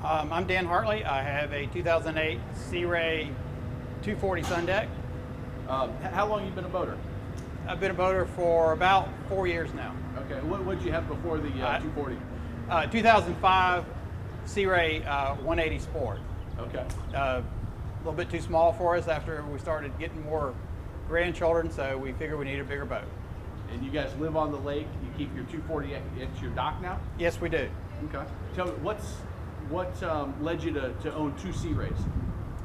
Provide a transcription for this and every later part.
I'm Dan Hartley. I have a 2008 Sea Ray 240 SunDeck. How long you been a boater? I've been a boater for about 4 years now. Okay, what did you have before the 240? 2005 Sea Ray 180 Sport. Okay. A little bit too small for us after we started getting more grandchildren, so we figured we needed a bigger boat. And you guys live on the lake. You keep your 240 at your dock now? Yes, we do. Okay. Tell me, what led you to own two Sea Rays?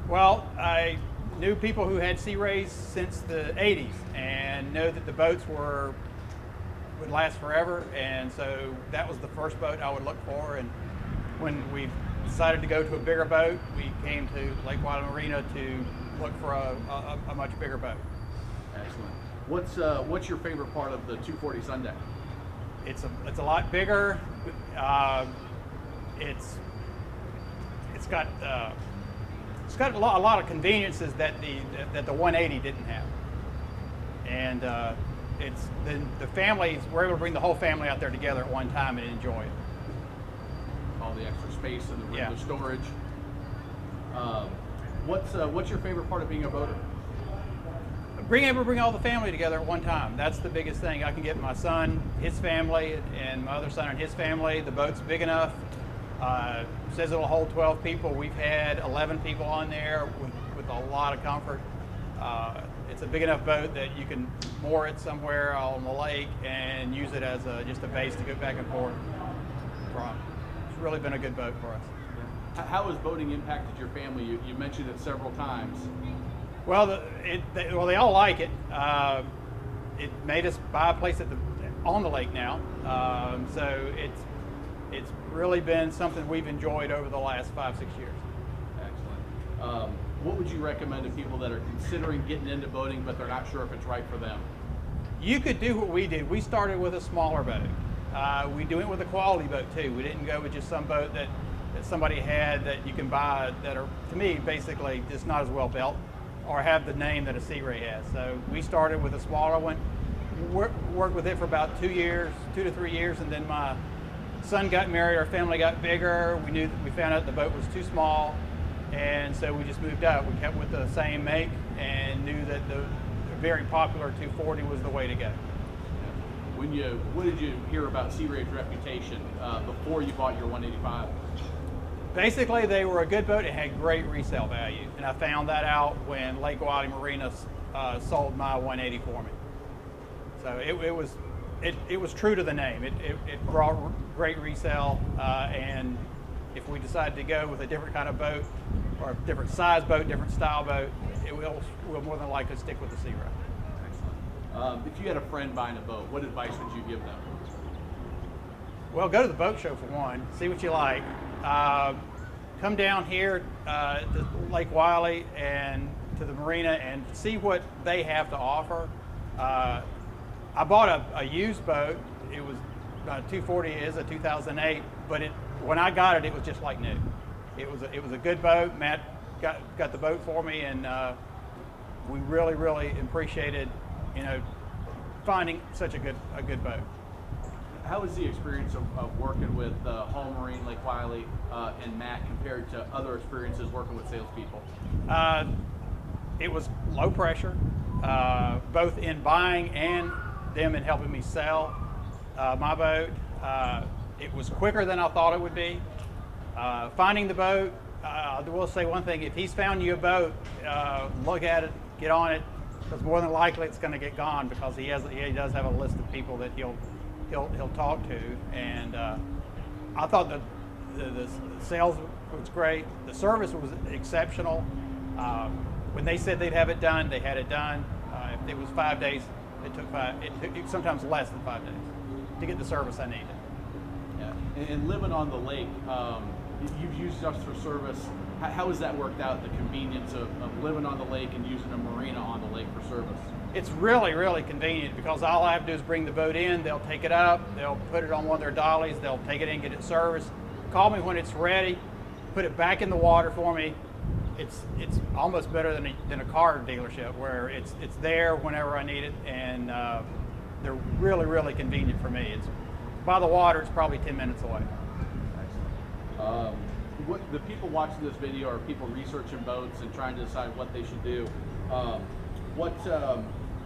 Well, I knew people who had Sea Rays since the 80s and know that the boats would last forever, and so that was the first boat I would look for. And when we decided to go to a bigger boat, we came to Lake Wylie Marina to look for a much bigger boat. Excellent. What's your favorite part of the 240 SunDeck? It's a lot bigger. It's got a lot of conveniences that the 180 didn't have, and it's the families, we're able to bring the whole family out there together at one time and enjoy it. All the extra space and the Yeah. storage. What's your favorite part of being a boater? Being able to bring all the family together at one time. That's the biggest thing. I can get my son, his family, and my other son and his family. The boat's big enough. Says it'll hold 12 people. We've had 11 people on there with a lot of comfort. It's a big enough boat that you can moor it somewhere on the lake and use it as just a base to go back and forth from. It's really been a good boat for us. How has boating impacted your family? You mentioned it several times. Well, they all like it. It made us buy a place on the lake now, so it's really been something we've enjoyed over the last 5-6 years. Excellent. What would you recommend to people that are considering getting into boating but they're not sure if it's right for them? You could do what we did. We started with a smaller boat. We do it with a quality boat too. We didn't go with just some boat that somebody had that you can buy that are, to me, basically just not as well built or have the name that a Sea Ray has. So we started with a smaller one, worked with it for about 2 to 3 years, and then my son got married, our family got bigger. We found out the boat was too small, and so we just moved up. We kept with the same make and knew that the very popular 240 was the way to go. What did you hear about Sea Ray's reputation before you bought your 185? Basically, they were a good boat. It had great resale value, and I found that out when Lake Wylie Marina sold my 180 for me. So it was true to the name. It brought great resale, and if we decided to go with a different kind of boat or a different size boat, different style boat, we'll more than likely stick with the Sea Ray. Excellent. If you had a friend buying a boat, what advice would you give them? Well, go to the boat show for one, see what you like. Come down here to Lake Wylie and to the marina and see what they have to offer. I bought a used boat. It was 240 is a 2008, but when I got it, it was just like new. It was a good boat. Matt got the boat for me, and we really appreciated finding such a good boat. How was the experience of working with Home Marine, Lake Wylie, and Matt compared to other experiences working with salespeople? It was low pressure, both in buying and them in helping me sell my boat. It was quicker than I thought it would be. Finding the boat, I will say one thing: if he's found you a boat, look at it, get on it, because more than likely it's going to get gone, because he does have a list of people that he'll talk to. And I thought the sales was great. The service was exceptional. When they said they'd have it done, they had it done. If it was 5 days, it took sometimes less than 5 days to get the service I needed. Yeah. And living on the lake, you've used us for service. How has that worked out, the convenience of living on the lake and using a marina on the lake for service? It's really convenient, because all I have to do is bring the boat in, they'll take it up, they'll put it on one of their dollies, they'll take it in, get it serviced, call me when it's ready, put it back in the water for me. It's almost better than a car dealership, where it's there whenever I need it, and they're really convenient for me. It's by the water. It's probably 10 minutes away. Excellent. what the people watching this video are people researching boats and trying to decide what they should do. What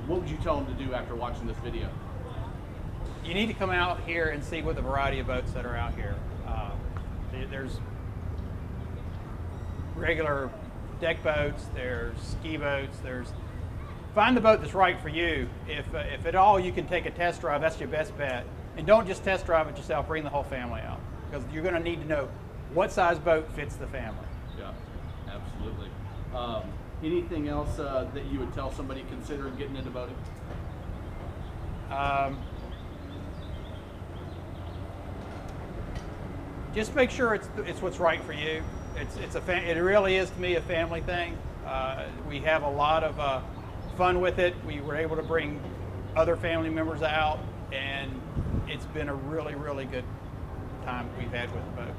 would you tell them to do after watching this video? You need to come out here and see what the variety of boats that are out here. There's regular deck boats, there's ski boats, find the boat that's right for you. If at all you can take a test drive, that's your best bet. And don't just test drive it yourself, bring the whole family out, because you're going to need to know what size boat fits the family. Yeah, absolutely. Anything else that you would tell somebody considering getting into boating? Just make sure it's what's right for you. It really is, to me, a family thing. We have a lot of fun with it. We were able to bring other family members out, and it's been a really, really good time we've had with the boat.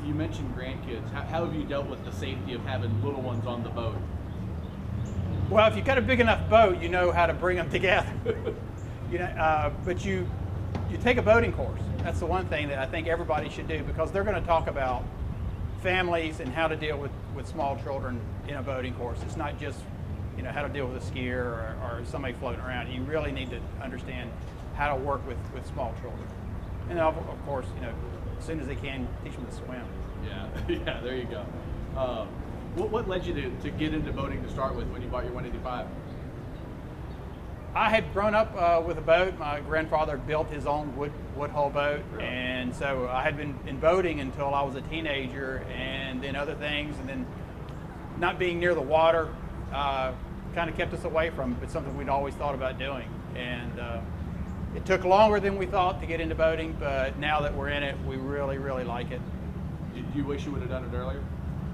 You mentioned grandkids. How have you dealt with the safety of having little ones on the boat? Well, if you've got a big enough boat, you know how to bring them together. But you take a boating course. That's the one thing that I think everybody should do, because they're going to talk about families and how to deal with small children in a boating course. It's not just how to deal with a skier or somebody floating around. You really need to understand how to work with small children. And of course, as soon as they can, teach them to swim. Yeah, there you go. What led you to get into boating to start with when you bought your 185? I had grown up with a boat. My grandfather built his own wood hull boat, Really? and so I had been in boating until I was a teenager, and then other things, and then not being near the water kind of kept us away from it, but something we'd always thought about doing. And it took longer than we thought to get into boating, but now that we're in it, we really, really like it. Did you wish you would have done it earlier?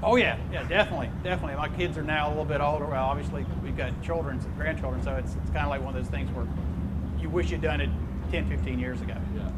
Oh yeah, definitely. My kids are now a little bit older. Well, obviously we've got children, grandchildren, so it's kind of like one of those things where you wish you'd done it 10, 15 years ago. Yeah.